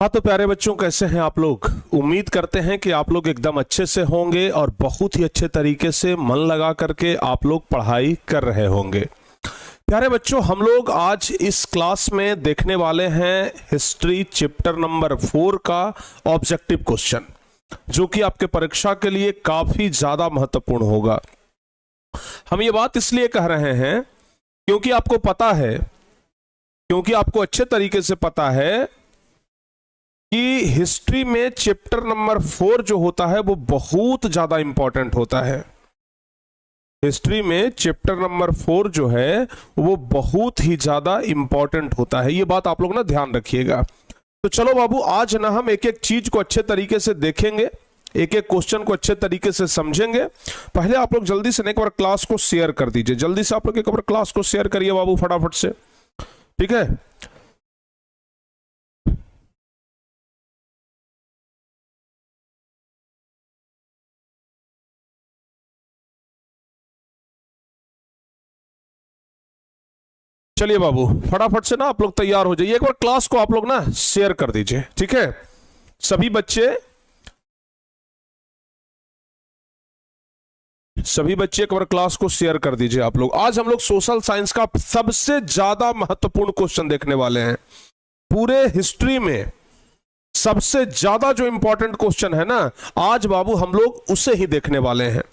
हाँ तो प्यारे बच्चों, कैसे हैं आप लोग। उम्मीद करते हैं कि आप लोग एकदम अच्छे से होंगे और बहुत ही अच्छे तरीके से मन लगा करके आप लोग पढ़ाई कर रहे होंगे। प्यारे बच्चों, हम लोग आज इस क्लास में देखने वाले हैं हिस्ट्री चैप्टर नंबर 4 का ऑब्जेक्टिव क्वेश्चन, जो कि आपके परीक्षा के लिए काफी ज्यादा महत्वपूर्ण होगा। हम ये बात इसलिए कह रहे हैं क्योंकि आपको पता है, क्योंकि आपको अच्छे तरीके से पता है कि हिस्ट्री में चैप्टर नंबर 4 जो होता है वो बहुत ज्यादा इंपॉर्टेंट होता है। हिस्ट्री में चैप्टर नंबर 4 जो है वो बहुत ही ज्यादा इंपॉर्टेंट होता है। ये बात आप लोग ना ध्यान रखिएगा। तो चलो बाबू, आज ना हम एक एक चीज को अच्छे तरीके से देखेंगे, एक एक क्वेश्चन को अच्छे तरीके से समझेंगे। पहले आप लोग जल्दी से एक बार क्लास को शेयर कर दीजिए। जल्दी से आप लोग एक बार क्लास को शेयर करिए बाबू, फटाफट से, ठीक है। चलिए बाबू, फटाफट से ना आप लोग तैयार हो जाइए। एक बार क्लास को आप लोग ना शेयर कर दीजिए, ठीक है। सभी बच्चे एक बार क्लास को शेयर कर दीजिए आप लोग। आज हम लोग सोशल साइंस का सबसे ज्यादा महत्वपूर्ण क्वेश्चन देखने वाले हैं। पूरे हिस्ट्री में सबसे ज्यादा जो इंपॉर्टेंट क्वेश्चन है ना, आज बाबू हम लोग उसे ही देखने वाले हैं।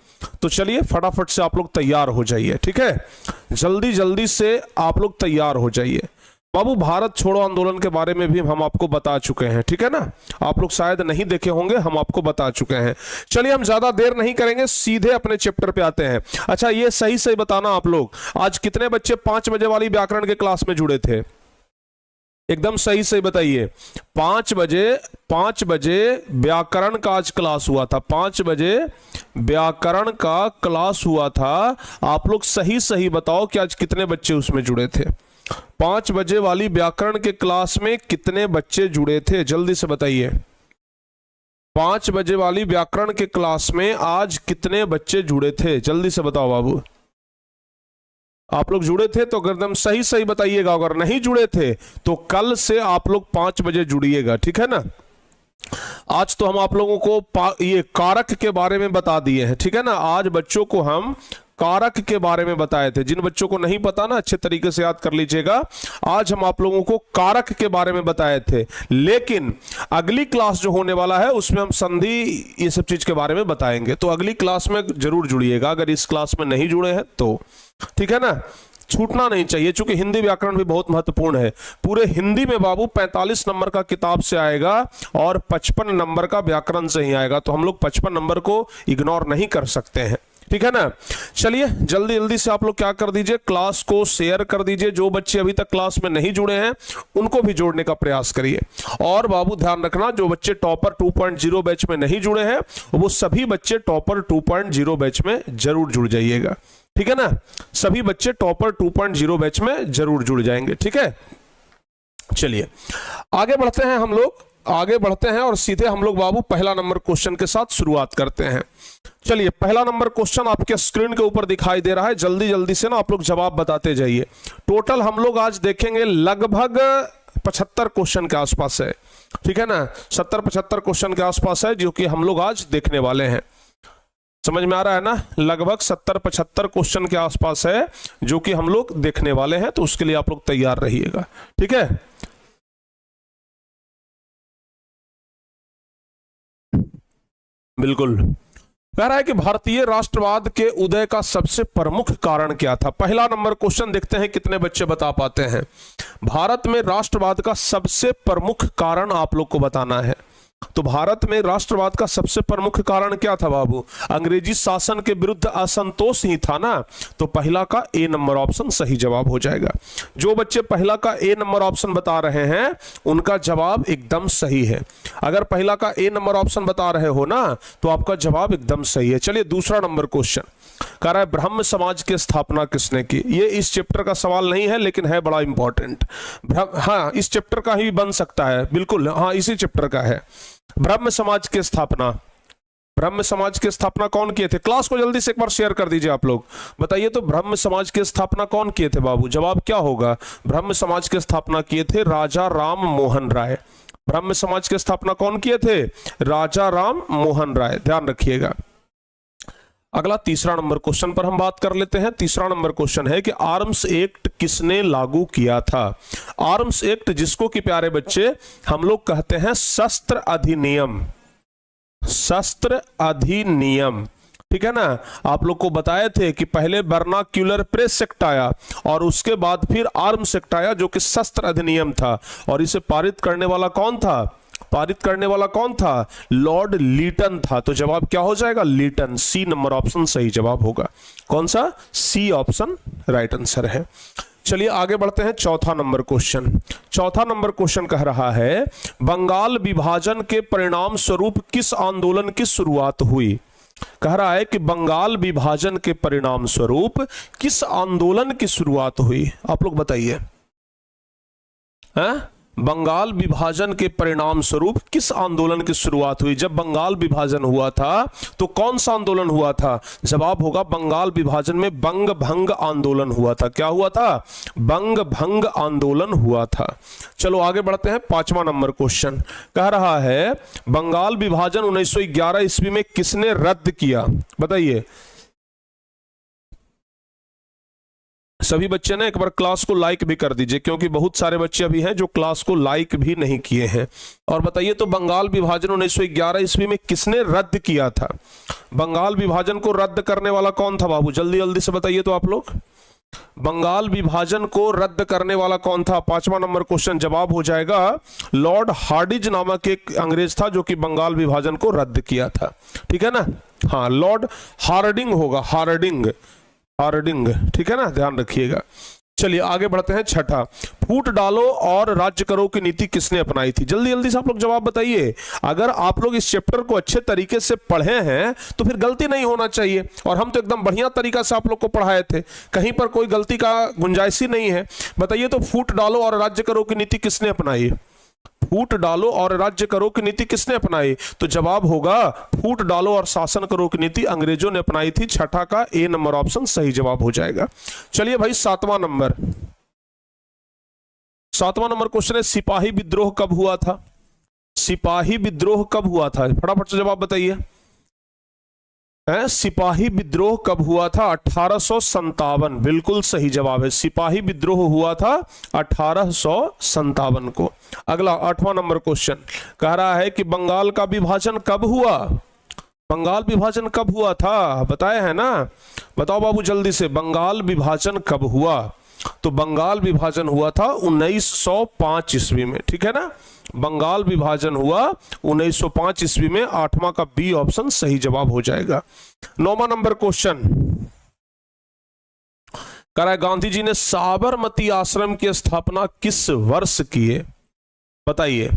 तो चलिए फटाफट से आप लोग तैयार हो जाइए, ठीक है। जल्दी जल्दी से आप लोग तैयार हो जाइए बाबू। भारत छोड़ो आंदोलन के बारे में भी हम आपको बता चुके हैं, ठीक है ना। आप लोग शायद नहीं देखे होंगे, हम आपको बता चुके हैं। चलिए हम ज्यादा देर नहीं करेंगे, सीधे अपने चैप्टर पे आते हैं। अच्छा, ये सही सही बताना आप लोग, आज कितने बच्चे 5 बजे वाली व्याकरण के क्लास में जुड़े थे? एकदम सही सही बताइए। 5 बजे व्याकरण का आज क्लास हुआ था। 5 बजे व्याकरण का क्लास हुआ था। आप लोग सही सही बताओ कि आज कितने बच्चे उसमें जुड़े थे। 5 बजे वाली व्याकरण के क्लास में कितने बच्चे जुड़े थे? जल्दी से बताइए। 5 बजे वाली व्याकरण के क्लास में आज कितने बच्चे जुड़े थे? जल्दी से बताओ बाबू। आप लोग जुड़े थे तो एकदम सही सही बताइएगा। अगर नहीं जुड़े थे तो कल से आप लोग 5 बजे जुड़िएगा, ठीक है ना। आज तो हम आप लोगों को ये कारक के बारे में बता दिए हैं, ठीक है ना। आज बच्चों को हम कारक के बारे में बताए थे। जिन बच्चों को नहीं पता ना, अच्छे तरीके से याद कर लीजिएगा। आज हम आप लोगों को कारक के बारे में बताए थे, लेकिन अगली क्लास जो होने वाला है उसमें हम संधि, ये सब चीज के बारे में बताएंगे। तो अगली क्लास में जरूर जुड़िएगा, अगर इस क्लास में नहीं जुड़े हैं तो, ठीक है ना। छूटना नहीं चाहिए, क्योंकि हिंदी व्याकरण भी बहुत महत्वपूर्ण है। पूरे हिंदी में बाबू 45 नंबर का किताब से आएगा और 55 नंबर का व्याकरण से ही आएगा। तो हम लोग 55 नंबर को इग्नोर नहीं कर सकते हैं, ठीक है ना। चलिए जल्दी जल्दी से आप लोग क्या कर दीजिए, क्लास को शेयर कर दीजिए। जो बच्चे अभी तक क्लास में नहीं जुड़े हैं उनको भी जोड़ने का प्रयास करिए। और बाबू ध्यान रखना, जो बच्चे टॉपर 2.0 बैच में नहीं जुड़े हैं वो सभी बच्चे टॉपर 2.0 बैच में जरूर जुड़ जाइएगा, ठीक है ना। सभी बच्चे टॉपर 2.0 बैच में जरूर जुड़ जाएंगे, ठीक है। चलिए आगे बढ़ते हैं, हम लोग आगे बढ़ते हैं और सीधे हम लोग बाबू पहला नंबर क्वेश्चन के साथ शुरुआत करते हैं। चलिए पहला नंबर क्वेश्चन आपके स्क्रीन के ऊपर दिखाई दे रहा है। जल्दी जल्दी से ना आप लोग जवाब बताते जाइए। टोटल हम लोग आज देखेंगे लगभग 75 क्वेश्चन के आसपास है, ठीक है ना। 70-75 क्वेश्चन के आसपास है जो कि हम लोग आज देखने वाले हैं। समझ में आ रहा है ना। लगभग 70-75 क्वेश्चन के आसपास है जो कि हम लोग देखने वाले हैं। तो उसके लिए आप लोग तैयार रहिएगा, ठीक है। बिल्कुल। कह रहा है कि भारतीय राष्ट्रवाद के उदय का सबसे प्रमुख कारण क्या था? पहला नंबर क्वेश्चन देखते हैं कितने बच्चे बता पाते हैं। भारत में राष्ट्रवाद का सबसे प्रमुख कारण आप लोग को बताना है। तो भारत में राष्ट्रवाद का सबसे प्रमुख कारण क्या था बाबू? अंग्रेजी शासन के विरुद्ध असंतोष ही था ना। तो पहला का ए नंबर ऑप्शन सही जवाब हो जाएगा। जो बच्चे पहला का ए नंबर ऑप्शन बता रहे हैं उनका जवाब एकदम सही है। अगर पहला का ए नंबर ऑप्शन बता रहे हो ना तो आपका जवाब एकदम सही है। चलिए दूसरा नंबर क्वेश्चन कह रहा है ब्रह्म समाज की स्थापना किसने की? ये इस चैप्टर का सवाल नहीं है लेकिन है बड़ा इंपॉर्टेंट। हाँ, इस चैप्टर का ही बन सकता है, बिल्कुल हाँ, इसी चैप्टर का है। ब्रह्म समाज की स्थापना, ब्रह्म समाज की स्थापना कौन किए थे? क्लास को जल्दी से एक बार शेयर कर दीजिए आप लोग। बताइए तो ब्रह्म समाज की स्थापना कौन किए थे बाबू? जवाब क्या होगा? ब्रह्म समाज की स्थापना किए थे राजा राम मोहन राय। ब्राह्म समाज की स्थापना कौन किए थे? राजा राम मोहन राय, ध्यान रखिएगा। अगला तीसरा नंबर क्वेश्चन पर हम बात कर लेते हैं। तीसरा नंबर क्वेश्चन है कि आर्म्स एक्ट किसने लागू किया था? आर्म्स एक्ट, जिसको कि प्यारे बच्चे हम लोग कहते हैं शस्त्र अधिनियम, शस्त्र अधिनियम, ठीक है ना। आप लोग को बताए थे कि पहले वर्नाक्यूलर प्रेस एक्ट आया और उसके बाद फिर आर्म्स एक्ट आया जो कि शस्त्र अधिनियम था, और इसे पारित करने वाला कौन था? पारित करने वाला कौन था? लॉर्ड लीटन था। तो जवाब क्या हो जाएगा? लीटन। सी नंबर ऑप्शन सही जवाब होगा। कौन सा? सी ऑप्शन राइट आंसर है। चलिए आगे बढ़ते हैं। चौथा नंबर क्वेश्चन, चौथा नंबर क्वेश्चन कह रहा है बंगाल विभाजन के परिणाम स्वरूप किस आंदोलन की शुरुआत हुई? कह रहा है कि बंगाल विभाजन के परिणाम स्वरूप किस आंदोलन की शुरुआत हुई? आप लोग बताइए। बंगाल विभाजन के परिणाम स्वरूप किस आंदोलन की शुरुआत हुई? जब बंगाल विभाजन हुआ था तो कौन सा आंदोलन हुआ था? जवाब होगा बंगाल विभाजन में बंग भंग आंदोलन हुआ था। क्या हुआ था? बंग भंग आंदोलन हुआ था। चलो आगे बढ़ते हैं। पांचवा नंबर क्वेश्चन कह रहा है बंगाल विभाजन 1911 ईस्वी में किसने रद्द किया? बताइए। सभी बच्चे ने एक बार क्लास को लाइक भी कर दीजिए, क्योंकि बहुत सारे बच्चे अभी हैं जो क्लास को लाइक भी नहीं किए हैं। और बताइए तो बंगाल विभाजन 1911 ईस्वी में किसने रद्द किया था? बंगाल विभाजन को रद्द करने वाला कौन था बाबू? जल्दी जल्दी से बताइए तो आप लोग। बंगाल विभाजन को रद्द करने वाला कौन था? पांचवा नंबर क्वेश्चन जवाब हो जाएगा लॉर्ड हार्डिंज नामक एक अंग्रेज था जो कि बंगाल विभाजन को रद्द किया था। ठीक है ना? हाँ, लॉर्ड हार्डिंग होगा, हार्डिंग, हार्डिंग, ठीक है ना, ध्यान रखिएगा। चलिए आगे बढ़ते हैं। छठा, फूट डालो और राज्य करो की नीति किसने अपनाई थी? जल्दी जल्दी से आप लोग जवाब बताइए। अगर आप लोग इस चैप्टर को अच्छे तरीके से पढ़े हैं तो फिर गलती नहीं होना चाहिए, और हम तो एकदम बढ़िया तरीका से आप लोग को पढ़ाए थे, कहीं पर कोई गलती का गुंजाइश ही नहीं है। बताइए तो फूट डालो और राज्य करो की नीति किसने अपनाई? फूट डालो और राज्य करो की नीति किसने अपनाई? तो जवाब होगा फूट डालो और शासन करो की नीति अंग्रेजों ने अपनाई थी। छठा का ए नंबर ऑप्शन सही जवाब हो जाएगा। चलिए भाई सातवां नंबर क्वेश्चन है सिपाही विद्रोह कब हुआ था? सिपाही विद्रोह कब हुआ था? फटाफट से जवाब बताइए। सिपाही विद्रोह कब हुआ था? 1857, बिल्कुल सही जवाब है। सिपाही विद्रोह हुआ था 1857 को। अगला आठवां नंबर क्वेश्चन कह रहा है कि बंगाल का विभाजन कब हुआ? बंगाल विभाजन कब हुआ था? बताया है ना? बताओ बाबू जल्दी से, बंगाल विभाजन कब हुआ? तो बंगाल विभाजन हुआ था 1905 ईस्वी में। ठीक है ना? बंगाल विभाजन हुआ 1905 ईस्वी में। आठवां का बी ऑप्शन सही जवाब हो जाएगा। नौवां नंबर क्वेश्चन कह रहा है गांधी जी ने साबरमती आश्रम की स्थापना किस वर्ष की है? बताइए।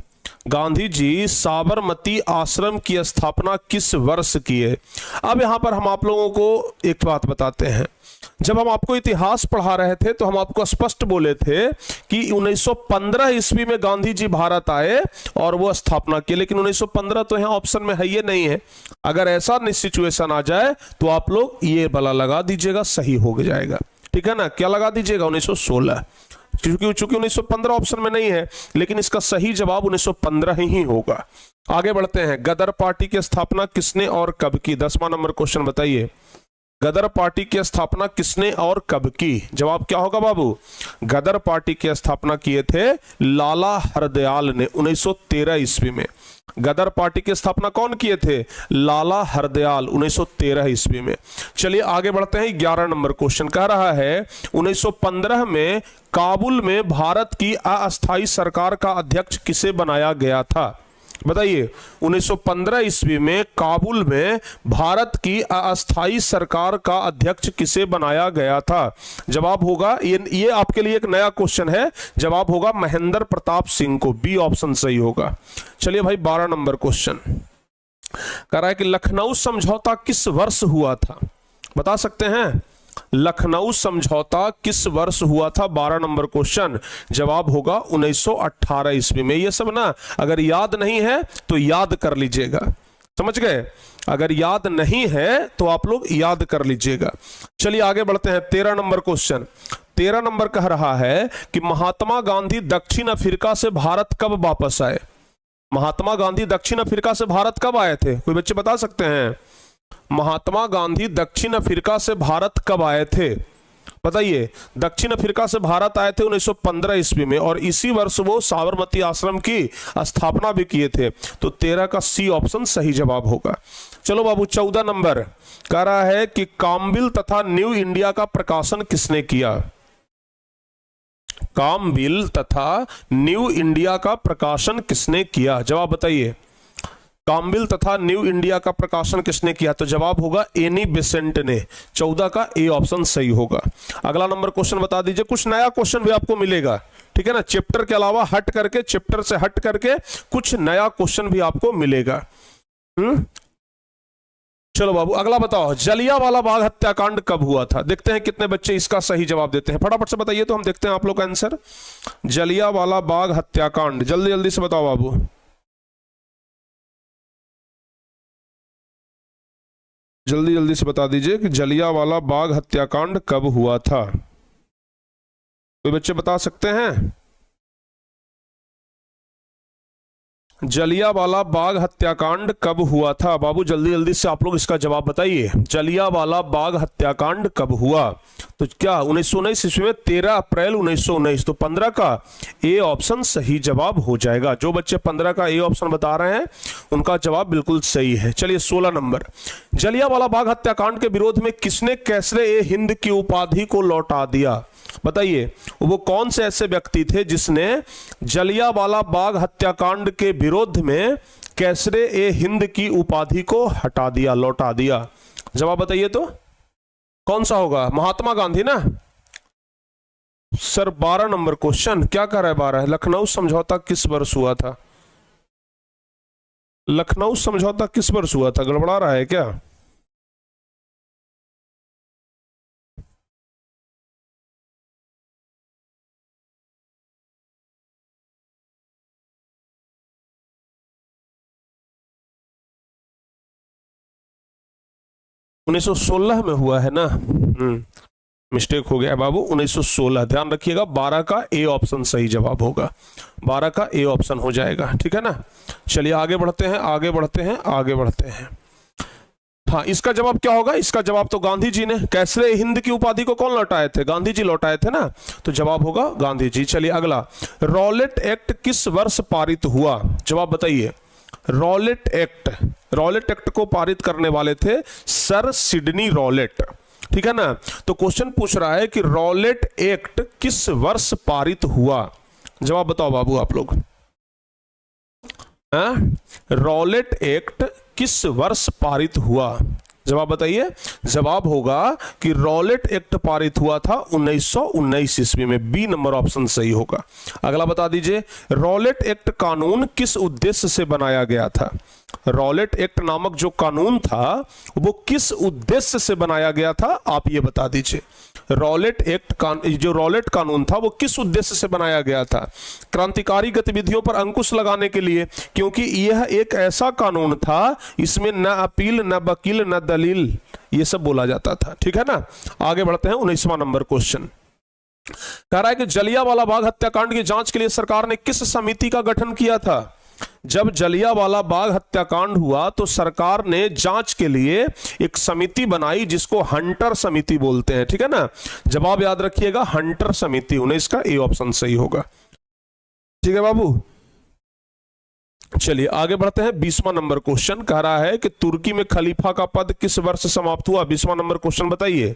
गांधी जी साबरमती आश्रम की स्थापना किस वर्ष की है? अब यहां पर हम आप लोगों को एक बात बताते हैं। जब हम आपको इतिहास पढ़ा रहे थे तो हम आपको स्पष्ट बोले थे कि 1915 ईस्वी में गांधी जी भारत आए और वो स्थापना की, लेकिन 1915 तो यहां ऑप्शन में है, ये नहीं है। अगर ऐसा सिचुएशन आ जाए तो आप लोग ये वाला लगा दीजिएगा, सही हो जाएगा। ठीक है ना? क्या लगा दीजिएगा? 1916, चूंकि 1915 ऑप्शन में नहीं है, लेकिन इसका सही जवाब 1915 ही होगा। आगे बढ़ते हैं। गदर पार्टी की स्थापना किसने और कब की? 10वां नंबर क्वेश्चन बताइए। गदर पार्टी की स्थापना किसने और कब की? जवाब क्या होगा बाबू? गदर पार्टी की स्थापना किए थे लाला हरदयाल ने 1913 ईस्वी में। गदर पार्टी की स्थापना कौन किए थे? लाला हरदयाल 1913 ईस्वी में। चलिए आगे बढ़ते हैं। 11 नंबर क्वेश्चन कह रहा है 1915 में काबुल में भारत की अस्थायी सरकार का अध्यक्ष किसे बनाया गया था? बताइए। 1915 ईस्वी में काबुल में भारत की अस्थायी सरकार का अध्यक्ष किसे बनाया गया था? जवाब होगा, ये आपके लिए एक नया क्वेश्चन है, जवाब होगा महेंद्र प्रताप सिंह को। बी ऑप्शन सही होगा। चलिए भाई 12 नंबर क्वेश्चन कह रहा है कि लखनऊ समझौता किस वर्ष हुआ था? बता सकते हैं? लखनऊ समझौता किस वर्ष हुआ था? 12 नंबर क्वेश्चन जवाब होगा 1918 ईस्वी में। ये सब ना अगर याद नहीं है तो याद कर लीजिएगा, समझ गए? अगर याद नहीं है तो आप लोग याद कर लीजिएगा। चलिए आगे बढ़ते हैं। 13 नंबर क्वेश्चन 13 नंबर कह रहा है कि महात्मा गांधी दक्षिण अफ्रीका से भारत कब वापस आए? महात्मा गांधी दक्षिण अफ्रीका से भारत कब आए थे? कोई बच्चे बता सकते हैं? महात्मा गांधी दक्षिण अफ्रीका से भारत कब आए थे? बताइए। दक्षिण अफ्रीका से भारत आए थे 1915 ईस्वी में, और इसी वर्ष वो साबरमती आश्रम की स्थापना भी किए थे। तो 13 का सी ऑप्शन सही जवाब होगा। चलो बाबू 14 नंबर कह रहा है कि कामबिल तथा न्यू इंडिया का प्रकाशन किसने किया? कामबिल तथा न्यू इंडिया का प्रकाशन किसने किया? जवाब बताइए। कामबिल तथा न्यू इंडिया का प्रकाशन किसने किया? तो जवाब होगा एनी बेसेंट ने। 14 का ए ऑप्शन सही होगा। अगला नंबर क्वेश्चन बता दीजिए। कुछ नया क्वेश्चन भी आपको मिलेगा, ठीक है ना, चैप्टर के अलावा हट करके, चैप्टर से हट करके कुछ नया क्वेश्चन भी आपको मिलेगा। चलो बाबू अगला बताओ, जलियांवाला बाग हत्याकांड कब हुआ था? देखते हैं कितने बच्चे इसका सही जवाब देते हैं। फटाफट से बताइए तो हम देखते हैं आप लोग का आंसर। जलियांवाला बाग हत्याकांड जल्दी जल्दी से बताओ बाबू। जल्दी जल्दी से बता दीजिए कि जलियांवाला बाग हत्याकांड कब हुआ था? कोई बच्चे बता सकते हैं? जलियांवाला बाग हत्याकांड कब हुआ था? बाबू जल्दी जल्दी से आप लोग इसका जवाब बताइए। जलियांवाला बाग हत्याकांड कब हुआ? तो क्या 1919 ईस्वी में 13 अप्रैल 1919। तो 15 का ए ऑप्शन सही जवाब हो जाएगा। जो बच्चे 15 का ए ऑप्शन बता रहे हैं उनका जवाब बिल्कुल सही है। चलिए 16 नंबर, जलियांवाला बाग हत्याकांड के विरोध में किसने कैसरे ए हिंद की उपाधि को लौटा दिया? बताइए वो कौन से ऐसे व्यक्ति थे जिसने जलियांवाला बाग हत्याकांड के विरोध में कैसरे ए हिंद की उपाधि को हटा दिया, लौटा दिया? जवाब बताइए तो कौन सा होगा? महात्मा गांधी ना सर। 12 नंबर क्वेश्चन क्या कर रहा है? 12 लखनऊ समझौता किस वर्ष हुआ था? लखनऊ समझौता किस वर्ष हुआ था? गड़बड़ा रहा है क्या? उन्नीस 1916 में हुआ है ना। मिस्टेक हो गया बाबू, 1916 ध्यान रखिएगा। 12 का ए ऑप्शन सही जवाब होगा। 12 का ए ऑप्शन हो जाएगा, ठीक है ना। चलिए आगे बढ़ते हैं, आगे बढ़ते हैं, आगे बढ़ते हैं। हाँ इसका जवाब क्या होगा? इसका जवाब तो गांधी जी ने। कैसरे हिंद की उपाधि को कौन लौटाए थे? गांधी जी लौटाए थे ना। तो जवाब होगा गांधी जी। चलिए अगला, रॉलेट एक्ट किस वर्ष पारित हुआ? जवाब बताइए। रॉलेट एक्ट, रॉलेट एक्ट को पारित करने वाले थे सर सिडनी रॉलेट, ठीक है ना। तो क्वेश्चन पूछ रहा है कि रॉलेट एक्ट किस वर्ष पारित हुआ? जवाब बताओ बाबू आप लोग। रॉलेट एक्ट किस वर्ष पारित हुआ? जवाब बताइए। जवाब होगा कि रॉलेट एक्ट पारित हुआ था 1919 ईस्वी में। बी नंबर ऑप्शन सही होगा। अगला बता दीजिए, रॉलेट एक्ट कानून किस उद्देश्य से बनाया गया था? रॉलेट एक्ट नामक जो कानून था वो किस उद्देश्य से बनाया गया था? आप ये बता दीजिए। रॉलेट एक्ट जो रॉलेट कानून था वो किस उद्देश्य से बनाया गया था? क्रांतिकारी गतिविधियों पर अंकुश लगाने के लिए, क्योंकि यह एक ऐसा कानून था इसमें न अपील, न वकील, न दलील, ये सब बोला जाता था, ठीक है ना। आगे बढ़ते हैं। 19वां नंबर क्वेश्चन कह रहा है कि जलियांवाला बाग हत्याकांड की जांच के लिए सरकार ने किस समिति का गठन किया था? जब जलियांवाला बाग हत्याकांड हुआ तो सरकार ने जांच के लिए एक समिति बनाई जिसको हंटर समिति बोलते हैं, ठीक है ना। जवाब याद रखिएगा, हंटर समिति। 19 का ए ऑप्शन सही होगा, ठीक है बाबू। चलिए आगे बढ़ते हैं। 20वां नंबर क्वेश्चन कह रहा है कि तुर्की में खलीफा का पद किस वर्ष समाप्त हुआ? 20वां नंबर क्वेश्चन बताइए।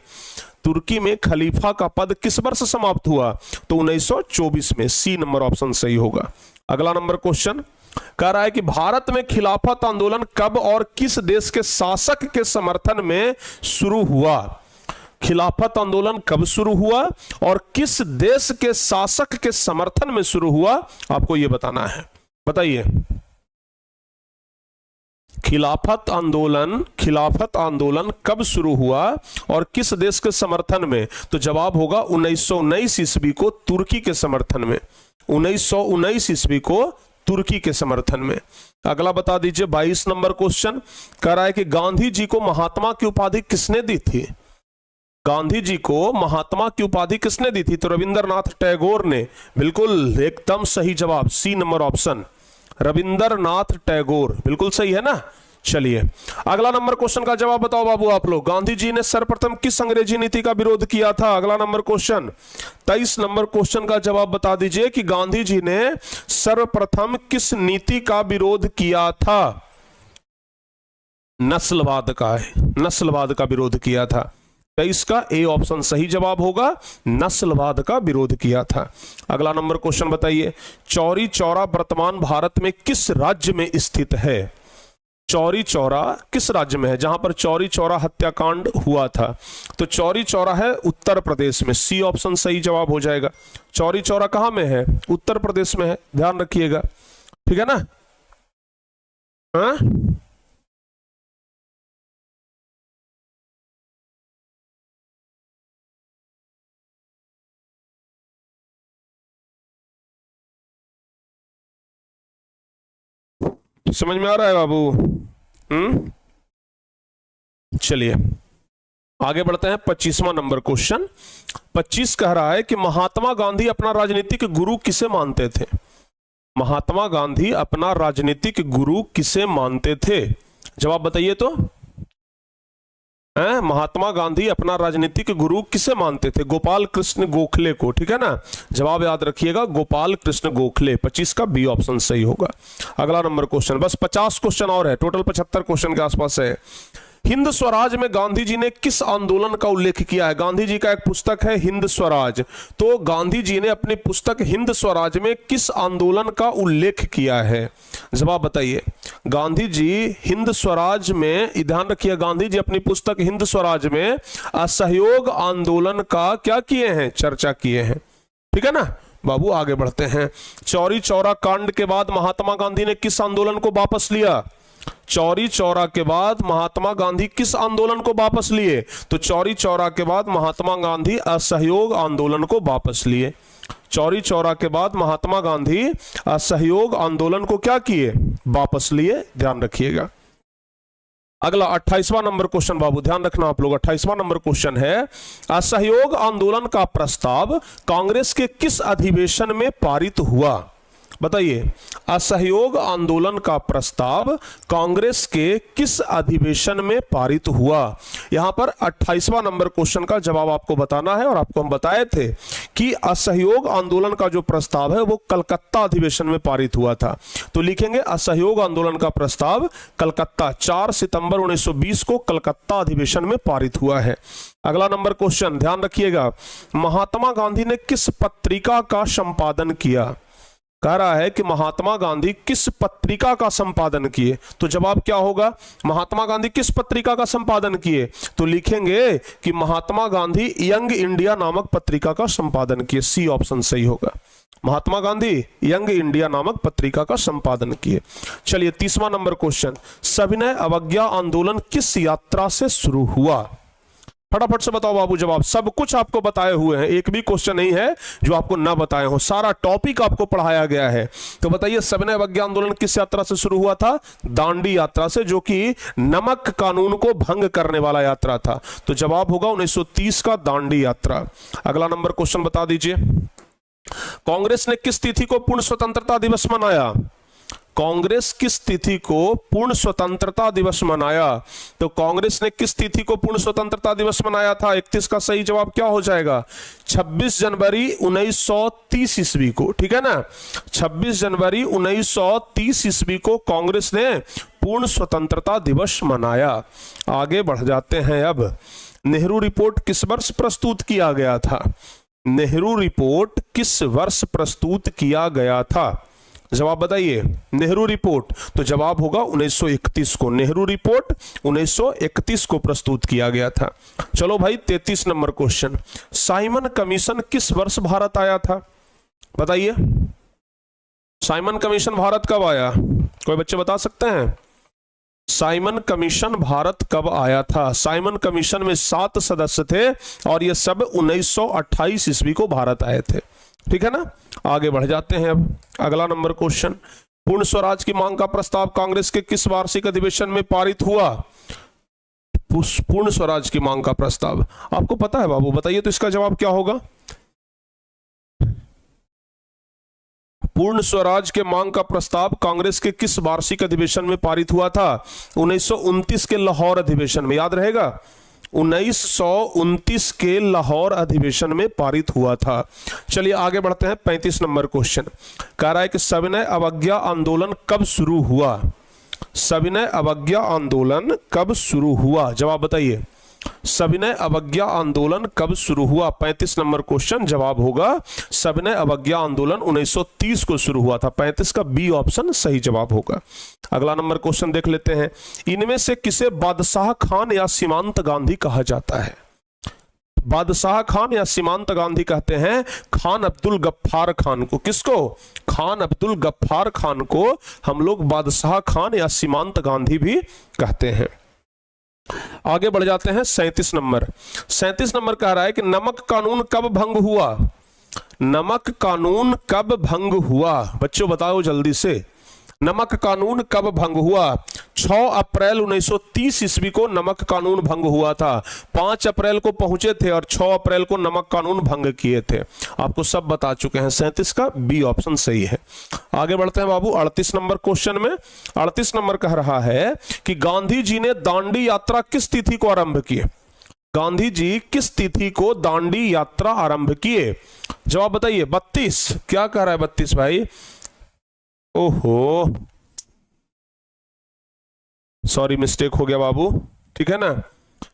तुर्की में खलीफा का पद किस वर्ष समाप्त हुआ? तो 1924 में। सी नंबर ऑप्शन सही होगा। अगला नंबर क्वेश्चन कह रहा है कि भारत में खिलाफत आंदोलन कब और किस देश के शासक के समर्थन में शुरू हुआ? खिलाफत आंदोलन कब शुरू हुआ और किस देश के शासक के समर्थन में शुरू हुआ? आपको यह बताना है। बताइए। खिलाफत आंदोलन कब शुरू हुआ और किस देश के समर्थन में? तो जवाब होगा 1919 ईस्वी को तुर्की के समर्थन में। 1919 ईस्वी को तुर्की के समर्थन में। अगला बता दीजिए। 22 नंबर क्वेश्चन कह रहा है कि गांधी जी को महात्मा की उपाधि किसने दी थी? गांधी जी को महात्मा की उपाधि किसने दी थी? तो रविंद्रनाथ टैगोर ने। बिल्कुल एकदम सही जवाब, C number option. Rabindranath Tagore, बिल्कुल सही है ना। चलिए अगला नंबर क्वेश्चन का जवाब बताओ बाबू आप लोग। गांधी जी ने सर्वप्रथम किस अंग्रेजी नीति का विरोध किया था? अगला नंबर क्वेश्चन 23 नंबर क्वेश्चन का जवाब बता दीजिए कि गांधी जी ने सर्वप्रथम किस नीति का विरोध किया था? नस्लवाद का है, नस्लवाद का विरोध किया था। 23 का ए ऑप्शन सही जवाब होगा, नस्लवाद का विरोध किया था। अगला नंबर क्वेश्चन बताइए, चौरी चौरा वर्तमान भारत में किस राज्य में स्थित है? चौरी चौरा किस राज्य में है जहां पर चौरी चौरा हत्याकांड हुआ था? तो चौरी चौरा है उत्तर प्रदेश में, सी ऑप्शन सही जवाब हो जाएगा। चौरी चौरा कहां में है? उत्तर प्रदेश में है, ध्यान रखिएगा, ठीक है ना। हाँ? समझ में आ रहा है बाबू? चलिए आगे बढ़ते हैं। 25वां नंबर क्वेश्चन 25 कह रहा है कि महात्मा गांधी अपना राजनीतिक गुरु किसे मानते थे? महात्मा गांधी अपना राजनीतिक गुरु किसे मानते थे? जवाब बताइए तो। महात्मा गांधी अपना राजनीतिक गुरु किसे मानते थे? गोपाल कृष्ण गोखले को, ठीक है ना। जवाब याद रखिएगा, गोपाल कृष्ण गोखले। 25 का बी ऑप्शन सही होगा। अगला नंबर क्वेश्चन, बस 50 क्वेश्चन और है, टोटल 75 क्वेश्चन के आसपास है। हिंद स्वराज में गांधी जी ने किस आंदोलन का उल्लेख किया है? गांधी जी का एक पुस्तक है हिंद स्वराज, तो गांधी जी ने अपनी पुस्तक हिंद स्वराज में किस आंदोलन का उल्लेख किया है? जवाब बताइए। गांधी जी हिंद स्वराज में, ध्यान रखिए, गांधी जी अपनी पुस्तक हिंद स्वराज में असहयोग आंदोलन का क्या किए हैं? चर्चा किए हैं, ठीक है ना बाबू। आगे बढ़ते हैं। चौरी चौरा कांड के बाद महात्मा गांधी ने किस आंदोलन को वापस लिया? चौरी चौरा के बाद महात्मा गांधी किस आंदोलन को वापस लिए? तो चौरी चौरा के बाद महात्मा गांधी असहयोग आंदोलन को वापस लिए। चौरी चौरा के बाद महात्मा गांधी असहयोग आंदोलन को क्या किए? वापस लिए, ध्यान रखिएगा। अगला 28वां नंबर क्वेश्चन बाबू, ध्यान रखना आप लोग। 28वां नंबर क्वेश्चन है, असहयोग आंदोलन का प्रस्ताव कांग्रेस के किस अधिवेशन में पारित हुआ? बताइए, असहयोग आंदोलन का प्रस्ताव कांग्रेस के किस अधिवेशन में पारित हुआ? यहां पर 28वां नंबर क्वेश्चन का जवाब आपको बताना है, और आपको हम बताए थे कि असहयोग आंदोलन का जो प्रस्ताव है वो कलकत्ता अधिवेशन में पारित हुआ था। तो लिखेंगे असहयोग आंदोलन का प्रस्ताव कलकत्ता, 4 सितंबर 1920 को कलकत्ता अधिवेशन में पारित हुआ है। अगला नंबर क्वेश्चन ध्यान रखिएगा, महात्मा गांधी ने किस पत्रिका का संपादन किया? कह रहा है कि महात्मा गांधी किस पत्रिका का संपादन किए? तो जवाब क्या होगा? महात्मा गांधी किस पत्रिका का संपादन किए? तो लिखेंगे कि महात्मा गांधी यंग इंडिया नामक पत्रिका का संपादन किए, सी ऑप्शन सही होगा। महात्मा गांधी यंग इंडिया नामक पत्रिका का संपादन किए। चलिए 30वां नंबर क्वेश्चन, सविनय अवज्ञा आंदोलन किस यात्रा से शुरू हुआ? फटाफट से बताओ बाबू जवाब। सब कुछ आपको बताए हुए हैं, एक भी क्वेश्चन नहीं है जो आपको ना बताए हो, सारा टॉपिक आपको पढ़ाया गया है। तो बताइए, सविनय अवज्ञा आंदोलन किस यात्रा से शुरू हुआ था? दांडी यात्रा से, जो कि नमक कानून को भंग करने वाला यात्रा था। तो जवाब होगा 1930 का दांडी यात्रा। अगला नंबर क्वेश्चन बता दीजिए, कांग्रेस ने किस तिथि को पूर्ण स्वतंत्रता दिवस मनाया? कांग्रेस किस तिथि को पूर्ण स्वतंत्रता दिवस मनाया? तो कांग्रेस ने किस तिथि को पूर्ण स्वतंत्रता दिवस मनाया था? 31 का सही जवाब क्या हो जाएगा? 26 जनवरी 1930 ईस्वी को, ठीक है ना। 26 जनवरी 1930 ईस्वी को कांग्रेस ने पूर्ण स्वतंत्रता दिवस मनाया। आगे बढ़ जाते हैं। अब नेहरू रिपोर्ट किस वर्ष प्रस्तुत किया गया था? नेहरू रिपोर्ट किस वर्ष प्रस्तुत किया गया था? जवाब बताइए। नेहरू रिपोर्ट, तो जवाब होगा 1931 को। नेहरू रिपोर्ट 1931 को प्रस्तुत किया गया था। चलो भाई 33 नंबर क्वेश्चन, साइमन कमीशन किस वर्ष भारत आया था? बताइए, साइमन कमीशन भारत कब आया? कोई बच्चे बता सकते हैं? साइमन कमीशन भारत कब आया था? साइमन कमीशन में 7 सदस्य थे और ये सब 1928 ईस्वी को भारत आए थे, ठीक है ना। आगे बढ़ जाते हैं। अब अगला नंबर क्वेश्चन, पूर्ण स्वराज की मांग का प्रस्ताव कांग्रेस के किस वार्षिक अधिवेशन में पारित हुआ? पूर्ण स्वराज की मांग का प्रस्ताव आपको पता है बाबू? बताइए तो इसका जवाब क्या होगा? पूर्ण स्वराज के मांग का प्रस्ताव कांग्रेस के किस वार्षिक अधिवेशन में पारित हुआ था? 1929 के लाहौर अधिवेशन में, याद रहेगा, 1929 के लाहौर अधिवेशन में पारित हुआ था। चलिए आगे बढ़ते हैं। 35 नंबर क्वेश्चन कह रहा है कि सविनय अवज्ञा आंदोलन कब शुरू हुआ? सविनय अवज्ञा आंदोलन कब शुरू हुआ? जवाब बताइए, सविनय अवज्ञा आंदोलन कब शुरू हुआ? 35 नंबर क्वेश्चन जवाब होगा सविनय अवज्ञा आंदोलन 1930 को शुरू हुआ था। 35 का बी ऑप्शन सही जवाब होगा। अगला नंबर क्वेश्चन देख लेते हैं। इनमें से किसे बादशाह खान या सीमांत गांधी कहा जाता है? बादशाह खान या सीमांत गांधी कहते हैं खान अब्दुल गफ्फार खान को। किसको? खान अब्दुल गफ्फार खान को हम लोग बादशाह खान या सीमांत गांधी भी कहते हैं। आगे बढ़ जाते हैं। 37 नंबर। 37 नंबर कह रहा है कि नमक कानून कब भंग हुआ? नमक कानून कब भंग हुआ? बच्चों बताओ जल्दी से, नमक कानून कब भंग हुआ? 6 अप्रैल 1930 ईस्वी को नमक कानून भंग हुआ था। 5 अप्रैल को पहुंचे थे और 6 अप्रैल को नमक कानून भंग किए थे। आपको सब बता चुके हैं। 37 का बी ऑप्शन सही है। आगे बढ़ते हैं बाबू 38 नंबर क्वेश्चन में। 38 नंबर कह रहा है कि गांधी जी ने दांडी यात्रा किस तिथि को आरंभ किए? गांधी जी किस तिथि को दांडी यात्रा आरंभ किए? जवाब बताइए। 32। क्या कह रहा है 32 भाई? ओहो, सॉरी मिस्टेक हो गया बाबू, ठीक है ना।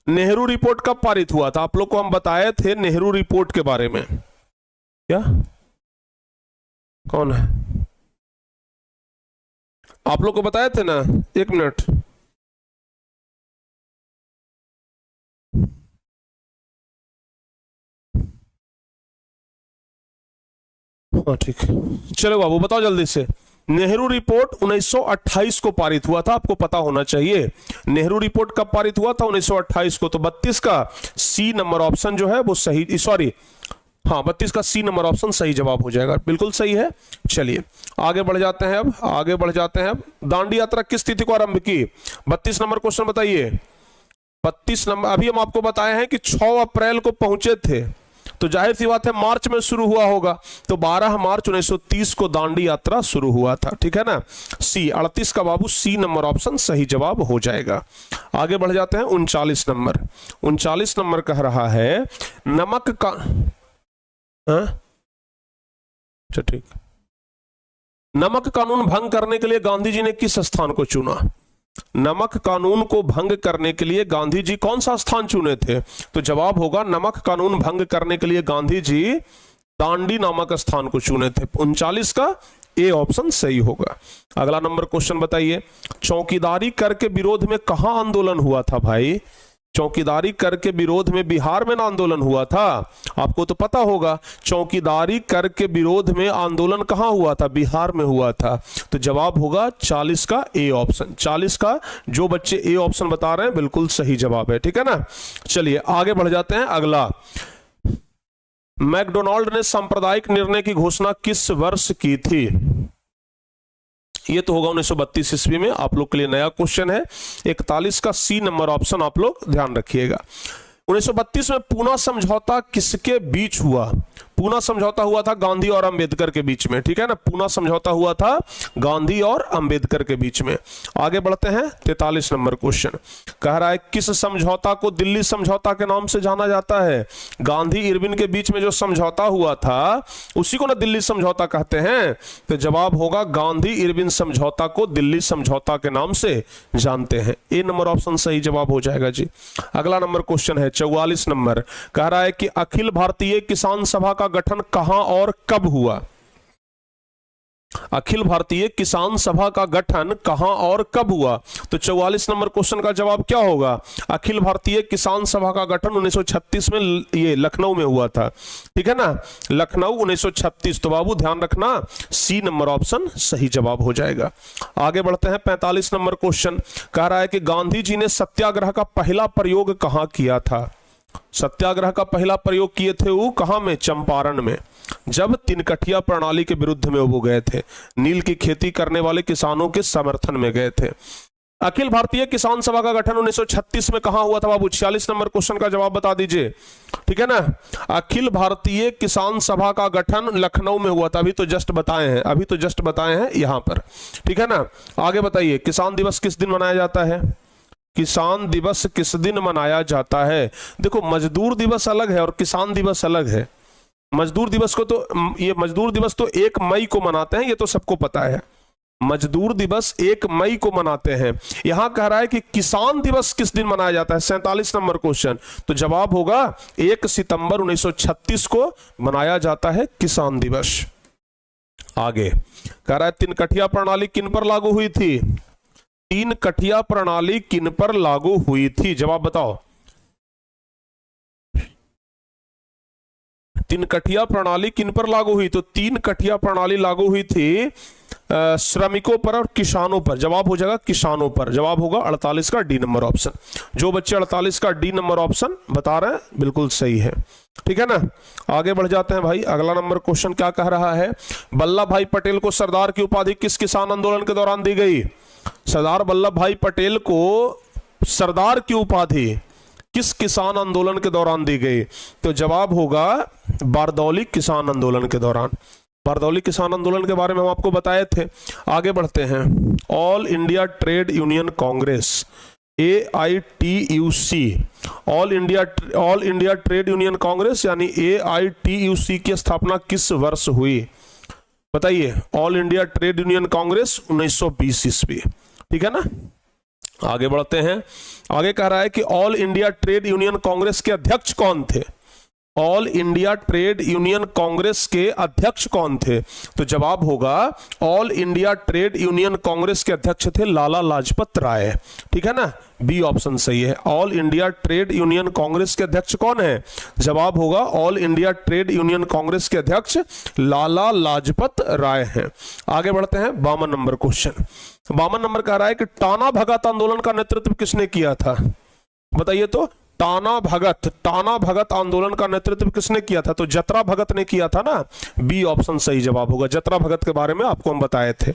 नेहरू रिपोर्ट कब पारित हुआ था? आप लोग को हम बताए थे नेहरू रिपोर्ट के बारे में। क्या कौन है? आप लोग को बताए थे ना। एक मिनट, हाँ ठीक, चलो बाबू बताओ जल्दी से। नेहरू रिपोर्ट 1928 को पारित हुआ था, आपको पता होना चाहिए। नेहरू रिपोर्ट कब पारित हुआ था? 1928 को। तो 32 का सी नंबर ऑप्शन जो है वो सही, सॉरी हाँ 32 का सी नंबर ऑप्शन सही जवाब हो जाएगा, बिल्कुल सही है। चलिए आगे बढ़ जाते हैं। अब आगे बढ़ जाते हैं। दांडी यात्रा किस तिथि को आरंभ की? 32 नंबर क्वेश्चन बताइए। 32 नंबर अभी हम आपको बताए हैं कि 6 अप्रैल को पहुंचे थे, तो जाहिर सी बात है मार्च में शुरू हुआ होगा। तो 12 मार्च 1930 को दांडी यात्रा शुरू हुआ था, ठीक है ना। सी 38 का बाबू सी नंबर ऑप्शन सही जवाब हो जाएगा। आगे बढ़ जाते हैं। 39 नंबर। 39 नंबर कह रहा है नमक का, अच्छा ठीक, नमक कानून भंग करने के लिए गांधी जी ने किस स्थान को चुना? नमक कानून को भंग करने के लिए गांधी जी कौन सा स्थान चुने थे? तो जवाब होगा नमक कानून भंग करने के लिए गांधी जी दांडी नामक स्थान को चुने थे। 39 का ए ऑप्शन सही होगा। अगला नंबर क्वेश्चन बताइए। चौकीदारी कर के विरोध में कहां आंदोलन हुआ था भाई? चौकीदारी कर के विरोध में बिहार में ना आंदोलन हुआ था, आपको तो पता होगा। चौकीदारी कर के विरोध में आंदोलन कहां हुआ था? बिहार में हुआ था। तो जवाब होगा 40 का ए ऑप्शन। 40 का जो बच्चे ए ऑप्शन बता रहे हैं बिल्कुल सही जवाब है, ठीक है ना। चलिए आगे बढ़ जाते हैं। अगला, मैकडोनाल्ड ने सांप्रदायिक निर्णय की घोषणा किस वर्ष की थी? ये तो होगा 1932 ईस्वी में। आप लोग के लिए नया क्वेश्चन है। 41 का सी नंबर ऑप्शन आप लोग ध्यान रखिएगा। 1932 में पूना समझौता किसके बीच हुआ? पूना समझौता हुआ था गांधी और अंबेडकर के बीच में, ठीक है ना। पूना समझौता हुआ था गांधी और अंबेडकर के बीच में। आगे बढ़ते हैं। 43 नंबर क्वेश्चन कह रहा है किस समझौता को दिल्ली समझौता के नाम से जाना जाता है? गांधी इरविन के बीच में जो समझौता हुआ था उसी को ना दिल्ली समझौता कहते हैं। तो जवाब होगा गांधी इरविन समझौता को दिल्ली समझौता के नाम से जानते हैं। ए नंबर ऑप्शन सही जवाब हो जाएगा जी। अगला नंबर क्वेश्चन है 44 नंबर। कह रहा है कि अखिल भारतीय किसान सभा का गठन कहां और कब हुआ? अखिल भारतीय किसान सभा का गठन कहां और कब हुआ? तो 44 नंबर क्वेश्चन का जवाब क्या होगा? अखिल भारतीय किसान सभा का गठन 1936 में ये लखनऊ में हुआ था, ठीक है ना। लखनऊ 1936। तो बाबू ध्यान रखना सी नंबर ऑप्शन सही जवाब हो जाएगा। आगे बढ़ते हैं। 45 नंबर क्वेश्चन कह रहा है कि गांधी जी ने सत्याग्रह का पहला प्रयोग कहां किया था? सत्याग्रह का पहला प्रयोग किए थे वो कहां में? चंपारण में, जब तिनकठिया प्रणाली के विरुद्ध में वो गए थे। नील की खेती करने वाले किसानों के समर्थन में गए थे। अखिल भारतीय किसान सभा का गठन 1936 में कहां हुआ था बाबू? 46 नंबर क्वेश्चन का जवाब बता दीजिए, ठीक है ना। अखिल भारतीय किसान सभा का गठन लखनऊ में हुआ था, अभी तो जस्ट बताए हैं यहां पर, ठीक है ना। आगे बताइए, किसान दिवस किस दिन मनाया जाता है? किसान दिवस किस दिन मनाया जाता है? देखो, मजदूर दिवस अलग है और किसान दिवस अलग है। मजदूर दिवस तो 1 मई को मनाते हैं, ये तो सबको पता है। मजदूर दिवस 1 मई को मनाते हैं। यहां कह रहा है कि किसान दिवस किस दिन मनाया जाता है? 47 नंबर क्वेश्चन। तो जवाब होगा 1 सितंबर 1936 को मनाया जाता है किसान दिवस। आगे कह रहा है, 3 कठिया प्रणाली किन पर लागू हुई थी? 3 कठिया प्रणाली किन पर लागू हुई थी? जवाब बताओ। 3 कठिया प्रणाली किन पर लागू हुई? तो 3 कठिया प्रणाली लागू हुई थी श्रमिकों पर और किसानों पर। जवाब हो जाएगा किसानों पर। जवाब होगा 48 का डी नंबर ऑप्शन। जो बच्चे 48 का डी नंबर ऑप्शन बता रहे हैं बिल्कुल सही है, ठीक है ना। आगे बढ़ जाते हैं भाई। अगला नंबर क्वेश्चन क्या कह रहा है? वल्लभ भाई पटेल को सरदार की उपाधि किस किसान आंदोलन के दौरान दी गई? सरदार वल्लभ भाई पटेल को सरदार की उपाधि किस किसान आंदोलन के दौरान दी गई? तो जवाब होगा बारदौली किसान आंदोलन के दौरान। बारदौली किसान आंदोलन के बारे में हम आपको बताए थे। आगे बढ़ते हैं। All India trade union Congress AITUC, all India trade union Congress यानी AITUC की स्थापना किस वर्ष हुई? बताइए। All India trade union Congress 1920 ईस्वी, ठीक है ना। आगे बढ़ते हैं। आगे कह रहा है कि all India trade union Congress के अध्यक्ष कौन थे? All India trade union Congress के अध्यक्ष कौन थे? तो जवाब होगा all India trade union Congress के अध्यक्ष थे लाला लाजपत राय, ठीक है ना। बी ऑप्शन सही है। All India trade union Congress के अध्यक्ष कौन है? जवाब होगा all India trade union Congress के अध्यक्ष लाला लाजपत राय हैं। आगे बढ़ते हैं। 52 नंबर क्वेश्चन। 52 नंबर कह रहा है कि टाना भगत आंदोलन का नेतृत्व किसने किया था? बताइए तो। टाना भगत आंदोलन का नेतृत्व किसने किया था? तो जतरा भगत ने किया था ना। बी ऑप्शन सही जवाब होगा। जतरा भगत के बारे में आपको हम बताए थे।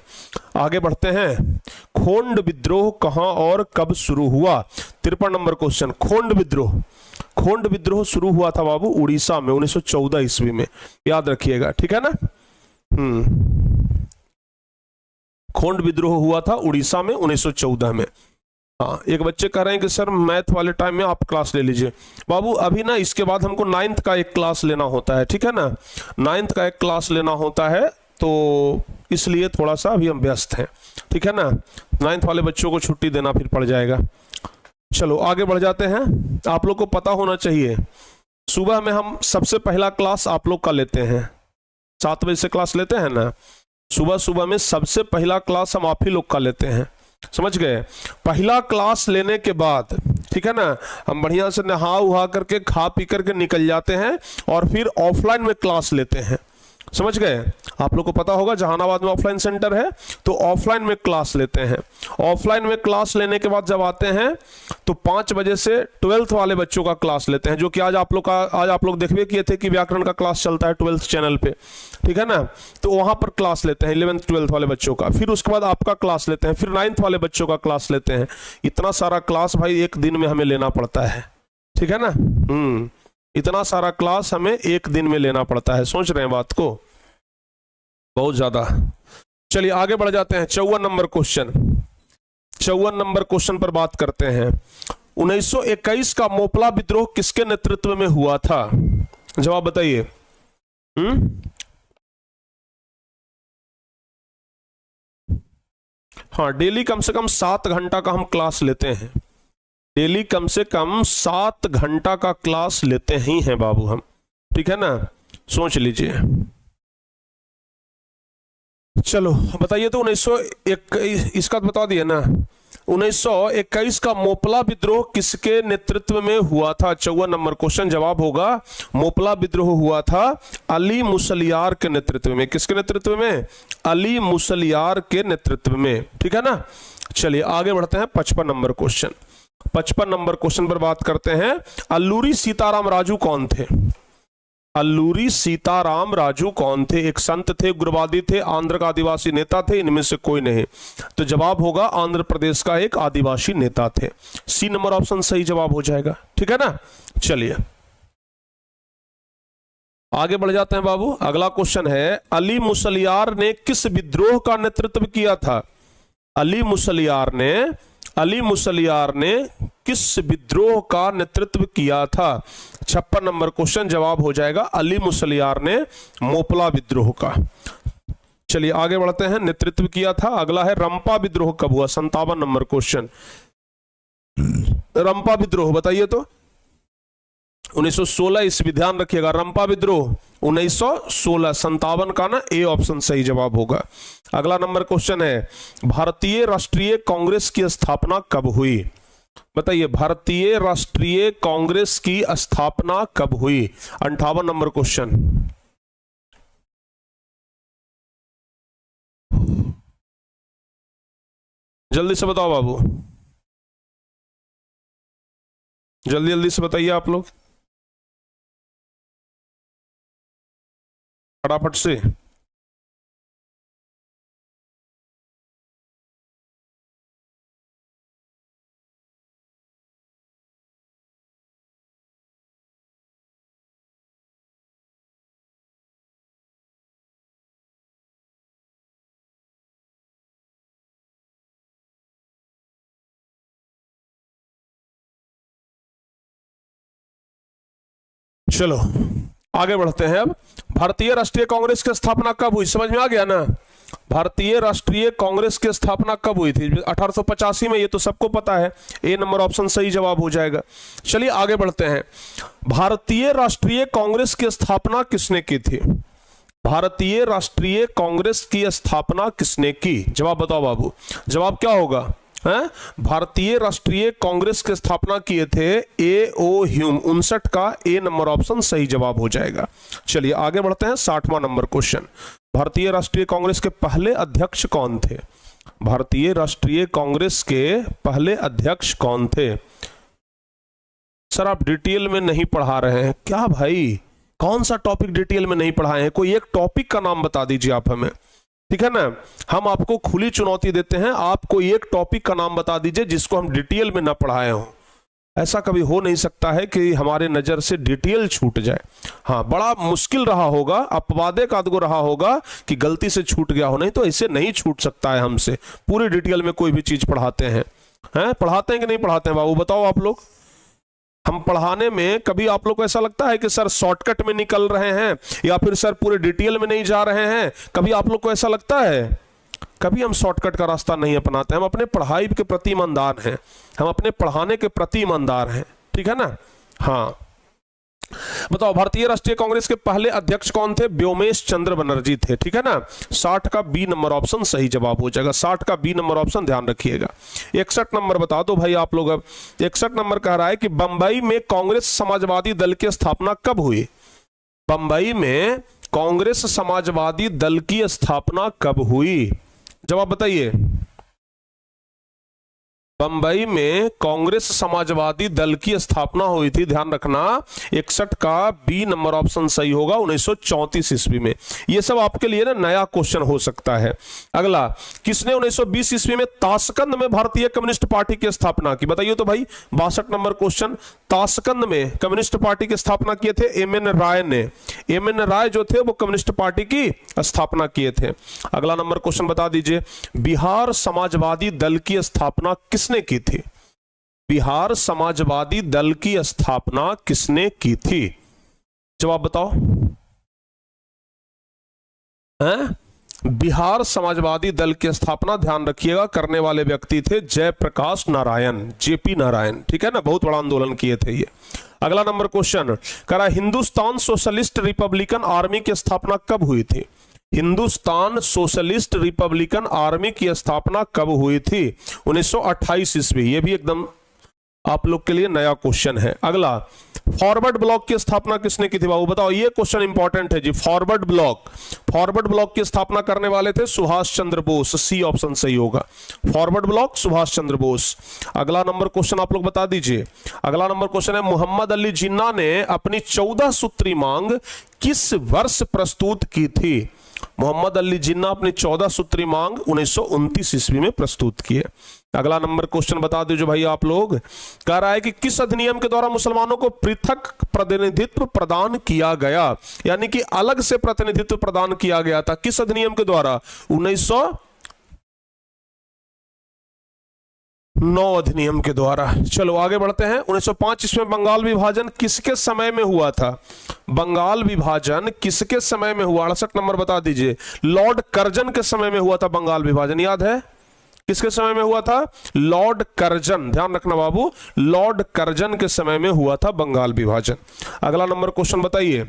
आगे बढ़ते हैं। खोंड विद्रोह कहां और कब शुरू हुआ? 53 नंबर क्वेश्चन। खोंड विद्रोह शुरू हुआ था बाबू उड़ीसा में 1914 ईस्वी में, याद रखिएगा, ठीक है ना। खोंड विद्रोह हुआ था उड़ीसा में 1914 में। हाँ, एक बच्चे कह रहे हैं कि सर मैथ वाले टाइम में आप क्लास ले लीजिए। बाबू अभी ना इसके बाद हमको 9th का एक क्लास लेना होता है, ठीक है ना। 9th का एक क्लास लेना होता है, तो इसलिए थोड़ा सा अभी हम व्यस्त हैं, ठीक है ना। 9th वाले बच्चों को छुट्टी देना फिर पड़ जाएगा। चलो आगे बढ़ जाते हैं। आप लोग को पता होना चाहिए, सुबह में हम सबसे पहला क्लास आप लोग का लेते हैं। 7 बजे से क्लास लेते हैं ना। सुबह में सबसे पहला क्लास हम आप ही लोग का लेते हैं, समझ गए। पहला क्लास लेने के बाद, ठीक है ना, हम बढ़िया से नहा उहा करके खा पी करके निकल जाते हैं और फिर ऑफलाइन में क्लास लेते हैं, समझ गए। आप लोग को पता होगा जहानाबाद में ऑफलाइन सेंटर है, तो ऑफलाइन में क्लास लेते हैं। ऑफलाइन में क्लास लेने के बाद जब आते हैं तो 5 बजे से 12th वाले बच्चों का क्लास लेते हैं, जो कि आज आप लोग देखबे किए थे कि व्याकरण का क्लास चलता है 12th चैनल पे, ठीक है ना। तो वहां पर क्लास लेते हैं 11th 12th वाले बच्चों का। फिर उसके बाद आपका क्लास लेते हैं, फिर 9th वाले बच्चों का क्लास लेते हैं। इतना सारा क्लास भाई एक दिन में हमें लेना पड़ता है, ठीक है ना। इतना सारा क्लास हमें एक दिन में लेना पड़ता है, सोच रहे हैं बात को, बहुत ज्यादा। चलिए आगे बढ़ जाते हैं। 54 नंबर क्वेश्चन। 54 नंबर क्वेश्चन पर बात करते हैं। 1921 का मोपला विद्रोह किसके नेतृत्व में हुआ था? जवाब बताइए। हाँ, डेली कम से कम 7 घंटा का हम क्लास लेते हैं। डेली कम से कम 7 घंटा का क्लास लेते ही हैं बाबू हम, ठीक है ना। सोच लीजिए। चलो बताइए तो 1921 इसका बता दिया ना। 1921 का मोपला विद्रोह किसके नेतृत्व में हुआ था? 54 नंबर क्वेश्चन। जवाब होगा मोपला विद्रोह हुआ था अली मुसलियार के नेतृत्व में। किसके नेतृत्व में? अली मुसलियार के नेतृत्व में, ठीक है ना। चलिए आगे बढ़ते हैं। 55 नंबर क्वेश्चन। 55 नंबर क्वेश्चन पर बात करते हैं। अल्लूरी सीताराम राजू कौन थे? अल्लूरी सीताराम राजू कौन थे? एक संत थे, उग्रवादी थे, आंध्र का आदिवासी नेता थे, इनमें से कोई नहीं। तो जवाब होगा आंध्र प्रदेश का एक आदिवासी नेता थे। सी नंबर ऑप्शन सही जवाब हो जाएगा। ठीक है ना। चलिए आगे बढ़ जाते हैं बाबू। अगला क्वेश्चन है, अली मुसलियार ने किस विद्रोह का नेतृत्व किया था? अली मुसलियार ने किस विद्रोह का नेतृत्व किया था? 56 नंबर क्वेश्चन जवाब हो जाएगा अली मुसलियार ने मोपला विद्रोह का। चलिए आगे बढ़ते हैं। नेतृत्व किया था। अगला है रंपा विद्रोह कब हुआ? 57 नंबर क्वेश्चन। रंपा विद्रोह बताइए तो। 1916 ईस्वी, ध्यान रखिएगा। रंपा विद्रोह 1916, 57 का ना ए ऑप्शन सही जवाब होगा। अगला नंबर क्वेश्चन है, भारतीय राष्ट्रीय कांग्रेस की स्थापना कब हुई? बताइए, भारतीय राष्ट्रीय कांग्रेस की स्थापना कब हुई? 58 नंबर क्वेश्चन। जल्दी से बताओ बाबू, जल्दी जल्दी से बताइए आप लोग, फटाफट से। चलो आगे बढ़ते हैं। अब भारतीय राष्ट्रीय कांग्रेस की स्थापना कब हुई? समझ में आ गया ना। भारतीय राष्ट्रीय कांग्रेस की स्थापना कब हुई थी? 1885 में, ये तो सबको पता है। ए नंबर ऑप्शन सही जवाब हो जाएगा। चलिए आगे बढ़ते हैं। भारतीय राष्ट्रीय कांग्रेस की स्थापना किसने की थी? भारतीय राष्ट्रीय कांग्रेस की स्थापना किसने की? जवाब बताओ बाबू, जवाब क्या होगा? भारतीय राष्ट्रीय कांग्रेस की स्थापना किए थे ए ओ ह्यूम। 59 का ए नंबर ऑप्शन सही जवाब हो जाएगा। चलिए आगे बढ़ते हैं। 60वां नंबर क्वेश्चन, भारतीय राष्ट्रीय कांग्रेस के पहले अध्यक्ष कौन थे? भारतीय राष्ट्रीय कांग्रेस के पहले अध्यक्ष कौन थे? सर आप डिटेल में नहीं पढ़ा रहे हैं क्या भाई? कौन सा टॉपिक डिटेल में नहीं पढ़ाए हैं? कोई एक टॉपिक का नाम बता दीजिए आप हमें। ठीक है ना, हम आपको खुली चुनौती देते हैं, आप कोई एक टॉपिक का नाम बता दीजिए जिसको हम डिटेल में ना पढ़ाए हों। ऐसा कभी हो नहीं सकता है कि हमारे नजर से डिटेल छूट जाए। हाँ, बड़ा मुश्किल रहा होगा, अपवादे का आदगो रहा होगा कि गलती से छूट गया हो, नहीं तो ऐसे नहीं छूट सकता है हमसे। पूरी डिटेल में कोई भी चीज पढ़ाते हैं। पढ़ाते हैं कि नहीं पढ़ाते हैं बाबू, बताओ आप लोग। हम पढ़ाने में कभी आप लोग को ऐसा लगता है कि सर शॉर्टकट में निकल रहे हैं या फिर सर पूरे डिटेल में नहीं जा रहे हैं? कभी आप लोग को ऐसा लगता है? कभी हम शॉर्टकट का रास्ता नहीं अपनाते। हम अपने पढ़ाई के प्रति ईमानदार हैं, हम अपने पढ़ाने के प्रति ईमानदार हैं। ठीक है ना। हाँ बताओ, भारतीय राष्ट्रीय कांग्रेस के पहले अध्यक्ष कौन थे? व्योमेश चंद्र बनर्जी थे। ठीक है ना। 60 का बी नंबर ऑप्शन सही जवाब हो जाएगा। 60 का बी नंबर ऑप्शन ध्यान रखिएगा। 61 नंबर बता दो भाई आप लोग। अब 61 नंबर कह रहा है कि बंबई में कांग्रेस समाजवादी दल की स्थापना कब हुई? बंबई में कांग्रेस समाजवादी दल की स्थापना कब हुई? जवाब बताइए। बंबई में कांग्रेस समाजवादी दल की स्थापना हुई थी, ध्यान रखना। 61 का बी नंबर ऑप्शन सही होगा, 1934 ईस्वी में। ये सब आपके लिए ना नया क्वेश्चन हो सकता है। अगला, किसने 1920 ईस्वी में ताशकंद में भारतीय कम्युनिस्ट पार्टी की स्थापना की? बताइए तो भाई। 62 नंबर क्वेश्चन, ताशकंद में कम्युनिस्ट पार्टी की स्थापना किए थे एम.एन. राय ने। एम.एन. राय जो थे वो कम्युनिस्ट पार्टी की स्थापना किए थे। अगला नंबर क्वेश्चन बता दीजिए, बिहार समाजवादी दल की स्थापना किसने की थी? बिहार समाजवादी दल की स्थापना किसने की थी? जवाब बताओ। बिहार समाजवादी दल की स्थापना, ध्यान रखिएगा, करने वाले व्यक्ति थे जयप्रकाश नारायण, जेपी नारायण। ठीक है ना, बहुत बड़ा आंदोलन किए थे ये। अगला नंबर क्वेश्चन कह रहा है, हिंदुस्तान सोशलिस्ट रिपब्लिकन आर्मी की स्थापना कब हुई थी? हिंदुस्तान सोशलिस्ट रिपब्लिकन आर्मी की स्थापना कब हुई थी? 1928 ईस्वी। ये भी एकदम आप लोग के लिए नया क्वेश्चन है। अगला, फॉरवर्ड ब्लॉक की स्थापना किसने की थी बाबू बताओ, ये क्वेश्चन इंपॉर्टेंट है जी। फॉरवर्ड ब्लॉक की स्थापना करने वाले थे सुभाष चंद्र बोस, सी ऑप्शन सही होगा। Forward block Subhash Chandra Bose. अगला नंबर क्वेश्चन आप लोग बता दीजिए। अगला नंबर क्वेश्चन है, मोहम्मद अली जिन्ना ने अपनी 14 सूत्री मांग किस वर्ष प्रस्तुत की थी? मोहम्मद अली जिन्ना अपनी 14 सूत्री मांग 1929 ईस्वी में प्रस्तुत की है। अगला नंबर क्वेश्चन बता दीजिए भाई आप लोग, कह रहा है कि किस अधिनियम के द्वारा मुसलमानों को पृथक प्रतिनिधित्व प्रदान किया गया, यानी कि अलग से प्रतिनिधित्व प्रदान किया गया था, किस अधिनियम के द्वारा? 1909 अधिनियम के द्वारा। चलो आगे बढ़ते हैं। 1905 ईस्वी में बंगाल विभाजन किसके समय में हुआ था? बंगाल विभाजन किसके समय में हुआ? 68 नंबर बता दीजिए। लॉर्ड कर्जन के समय में हुआ था बंगाल विभाजन, याद है? किसके समय में हुआ था? लॉर्ड कर्जन, ध्यान रखना बाबू, लॉर्ड कर्जन के समय में हुआ था बंगाल विभाजन। अगला नंबर क्वेश्चन बताइए,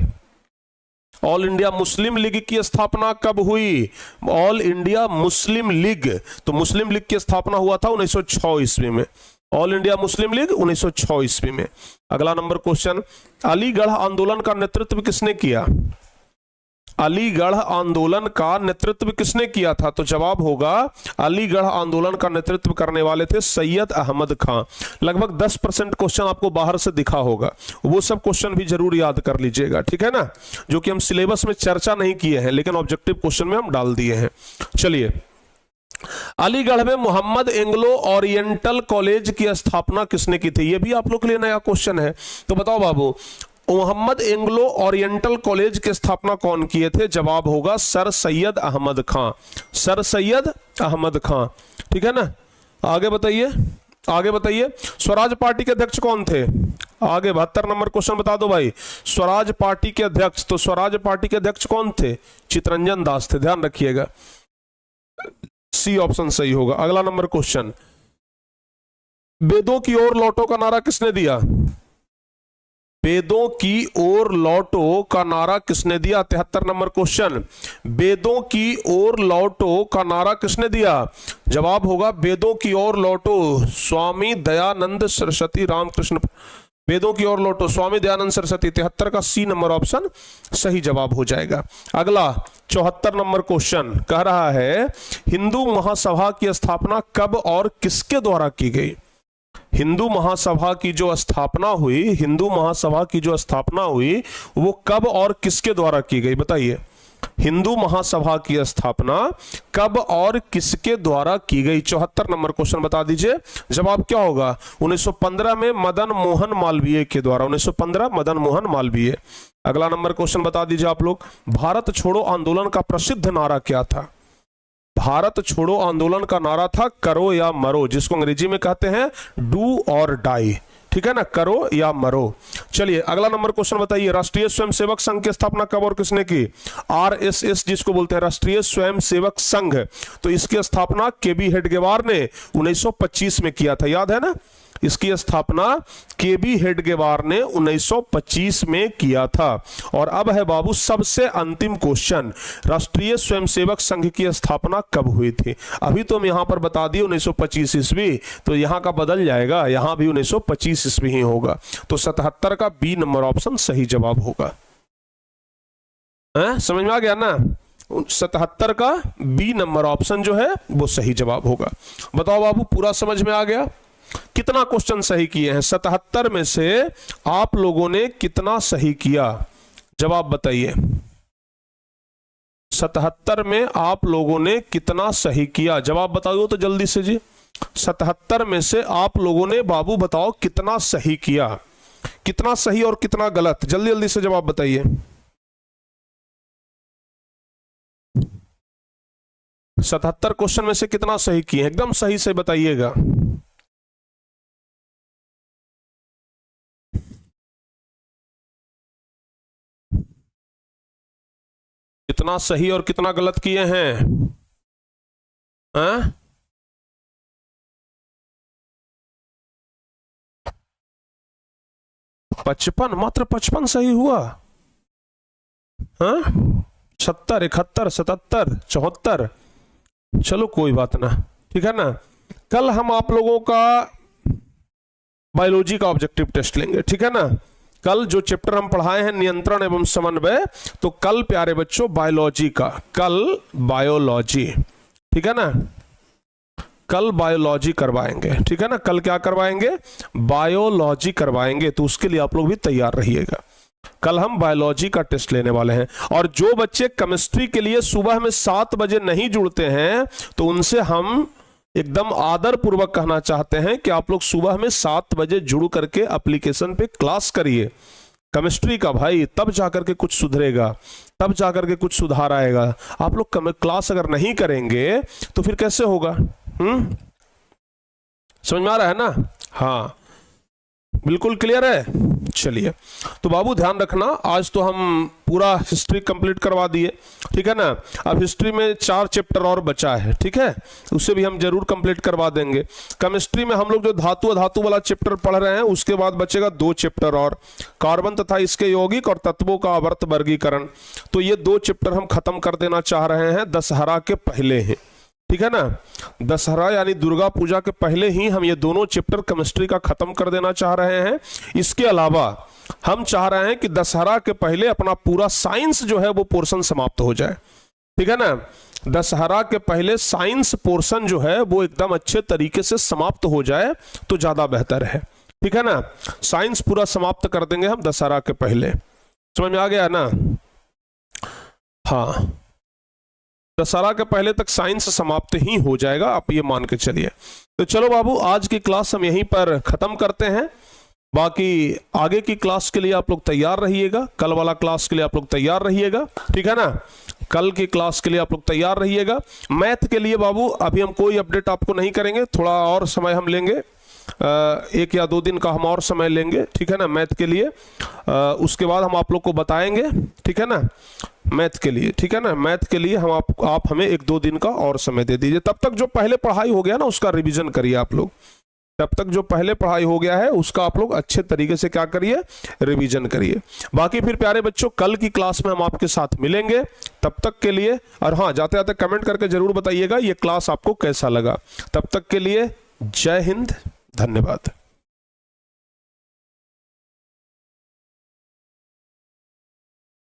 ऑल इंडिया मुस्लिम लीग की स्थापना कब हुई? ऑल इंडिया मुस्लिम लीग, तो मुस्लिम लीग की स्थापना हुआ था 1906 ईस्वी में। ऑल इंडिया मुस्लिम लीग 1906 ईस्वी में। अगला नंबर क्वेश्चन, अलीगढ़ आंदोलन का नेतृत्व किसने किया? अलीगढ़ आंदोलन का नेतृत्व किसने किया था? तो जवाब होगा, अलीगढ़ आंदोलन का नेतृत्व करने वाले थे सैयद अहमद खां। लगभग 10% क्वेश्चन आपको बाहर से दिखा होगा, वो सब क्वेश्चन भी जरूर याद कर लीजिएगा, ठीक है ना, जो कि हम सिलेबस में चर्चा नहीं किए हैं लेकिन ऑब्जेक्टिव क्वेश्चन में हम डाल दिए हैं। चलिए, अलीगढ़ में मोहम्मद एंग्लो ओरिएंटल कॉलेज की स्थापना किसने की थी? यह भी आप लोग के लिए नया क्वेश्चन है, तो बताओ बाबू, मोहम्मद एंग्लो ओरिएंटल कॉलेज की स्थापना कौन किए थे? जवाब होगा सर सैयद अहमद खां, सर सैयद अहमद खां, ठीक है ना। आगे बताइए, आगे बताइए, स्वराज पार्टी के अध्यक्ष कौन थे? आगे 72 नंबर क्वेश्चन बता दो भाई, स्वराज पार्टी के अध्यक्ष, तो स्वराज पार्टी के अध्यक्ष कौन थे? चितरंजन दास थे, ध्यान रखिएगा, सी ऑप्शन सही होगा। अगला नंबर क्वेश्चन, वेदों की ओर लौटो का नारा किसने दिया? वेदों की ओर लौटो का नारा किसने दिया? 73 नंबर क्वेश्चन, वेदों की ओर लौटो का नारा किसने दिया? जवाब होगा वेदों की ओर लौटो स्वामी दयानंद सरस्वती रामकृष्ण, वेदों की ओर लौटो स्वामी दयानंद सरस्वती। 73 का सी नंबर ऑप्शन सही जवाब हो जाएगा। अगला 74 नंबर क्वेश्चन कह रहा है, हिंदू महासभा की स्थापना कब और किसके द्वारा की गई? हिंदू महासभा की जो स्थापना हुई, हिंदू महासभा की जो स्थापना हुई वो कब और किसके द्वारा की गई? बताइए, हिंदू महासभा की स्थापना कब और किसके द्वारा की गई? 74 नंबर क्वेश्चन बता दीजिए, जवाब क्या होगा? 1915 में मदन मोहन मालवीय के द्वारा, 1915 मदन मोहन मालवीय। अगला नंबर क्वेश्चन बता दीजिए आप लोग, भारत छोड़ो आंदोलन का प्रसिद्ध नारा क्या था? भारत छोड़ो आंदोलन का नारा था करो या मरो, जिसको अंग्रेजी में कहते हैं डू और डाई, ठीक है ना, करो या मरो। चलिए अगला नंबर क्वेश्चन बताइए, राष्ट्रीय स्वयंसेवक संघ की स्थापना कब और किसने की? आरएसएस जिसको बोलते हैं राष्ट्रीय स्वयंसेवक संघ, तो इसकी स्थापना केबी हेडगेवार ने 1925 में किया था, याद है ना, इसकी स्थापना केबी हेडगेवार ने 1925 में किया था। और अब है बाबू सबसे अंतिम क्वेश्चन, राष्ट्रीय स्वयंसेवक संघ की स्थापना कब हुई थी? अभी तो हम यहां पर बता दिए 1925 ईस्वी, तो यहां का बदल जाएगा, यहां भी 1925 ईस्वी ही होगा, तो 77 का बी नंबर ऑप्शन सही जवाब होगा। समझ में आ गया ना? 77 का बी नंबर ऑप्शन जो है वो सही जवाब होगा। बताओ बाबू, पूरा समझ में आ गया? कितना क्वेश्चन सही किए हैं? 77 में से आप लोगों ने कितना सही किया? जवाब बताइए। 77 में आप लोगों ने कितना सही किया? जवाब बताओ तो जल्दी से जी। 77 में से आप लोगों ने बाबू बताओ कितना सही किया, कितना सही और कितना गलत, जल्दी जल्दी से जवाब बताइए। 77 क्वेश्चन में से कितना सही किए? एकदम सही से बताइएगा। कितना सही और कितना गलत किए हैं? 55, मात्र 55 सही हुआ। 70, 71, 77, 74, चलो कोई बात ना, ठीक है ना। कल हम आप लोगों का बायोलॉजी का ऑब्जेक्टिव टेस्ट लेंगे, ठीक है ना। कल जो चैप्टर हम पढ़ाए हैं नियंत्रण एवं समन्वय, तो कल प्यारे बच्चों बायोलॉजी का, कल बायोलॉजी, ठीक है ना, कल बायोलॉजी करवाएंगे, ठीक है ना, कल क्या करवाएंगे, बायोलॉजी करवाएंगे। तो उसके लिए आप लोग भी तैयार रहिएगा। कल हम बायोलॉजी का टेस्ट लेने वाले हैं। और जो बच्चे केमिस्ट्री के लिए सुबह में 7 बजे नहीं जुड़ते हैं, तो उनसे हम एकदम आदर पूर्वक कहना चाहते हैं कि आप लोग सुबह में 7 बजे जुड़ करके एप्लीकेशन पे क्लास करिए केमिस्ट्री का भाई, तब जाकर के कुछ सुधरेगा, तब जाकर के कुछ सुधार आएगा। आप लोग क्लास अगर नहीं करेंगे तो फिर कैसे होगा? समझ में आ रहा है ना? हाँ, बिल्कुल क्लियर है। चलिए, तो बाबू ध्यान रखना, आज तो हम पूरा हिस्ट्री कंप्लीट करवा दिए, ठीक है ना। अब हिस्ट्री में 4 चैप्टर और बचा है, ठीक है, उसे भी हम जरूर कंप्लीट करवा देंगे। केमिस्ट्री में हम लोग जो धातु अधातु वाला चैप्टर पढ़ रहे हैं, उसके बाद बचेगा 2 चैप्टर और, कार्बन तथा इसके यौगिक और तत्वों का आवर्त वर्गीकरण। तो ये 2 चैप्टर हम खत्म कर देना चाह रहे हैं दशहरा के पहले ही, ठीक है ना। दशहरा यानी दुर्गा पूजा के पहले ही हम ये दोनों चैप्टर केमिस्ट्री का खत्म कर देना चाह रहे हैं। इसके अलावा हम चाह रहे हैं कि दशहरा के पहले अपना पूरा साइंस जो है वो पोर्शन समाप्त हो जाए, ठीक है ना। दशहरा के पहले साइंस पोर्शन जो है वो एकदम अच्छे तरीके से समाप्त हो जाए तो ज्यादा बेहतर है, ठीक है ना। साइंस पूरा समाप्त कर देंगे हम दशहरा के पहले। समझ में आ गया ना? हाँ, दशहरा के पहले तक साइंस समाप्त ही हो जाएगा, आप ये मान के चलिए। तो चलो बाबू, आज की क्लास हम यहीं पर खत्म करते हैं। बाकी आगे की क्लास के लिए आप लोग तैयार रहिएगा, कल वाला क्लास के लिए आप लोग तैयार रहिएगा, ठीक है ना। कल की क्लास के लिए आप लोग तैयार रहिएगा। मैथ के लिए बाबू अभी हम कोई अपडेट आपको नहीं करेंगे, थोड़ा और समय हम लेंगे, 1 या 2 दिन का हम और समय लेंगे, ठीक है ना, मैथ के लिए। उसके बाद हम आप लोग को बताएंगे, ठीक है ना, मैथ के लिए, ठीक है ना। मैथ के लिए हम आप हमें 1-2 दिन का और समय दे दीजिए। तब तक जो पहले पढ़ाई हो गया ना उसका रिवीजन करिए आप लोग। तब तक जो पहले पढ़ाई हो गया है उसका आप लोग अच्छे तरीके से क्या करिए, रिवीजन करिए। बाकी फिर प्यारे बच्चों कल की क्लास में हम आपके साथ मिलेंगे, तब तक के लिए। और हाँ, जाते जाते कमेंट करके जरूर बताइएगा ये क्लास आपको कैसा लगा। तब तक के लिए जय हिंद, धन्यवाद।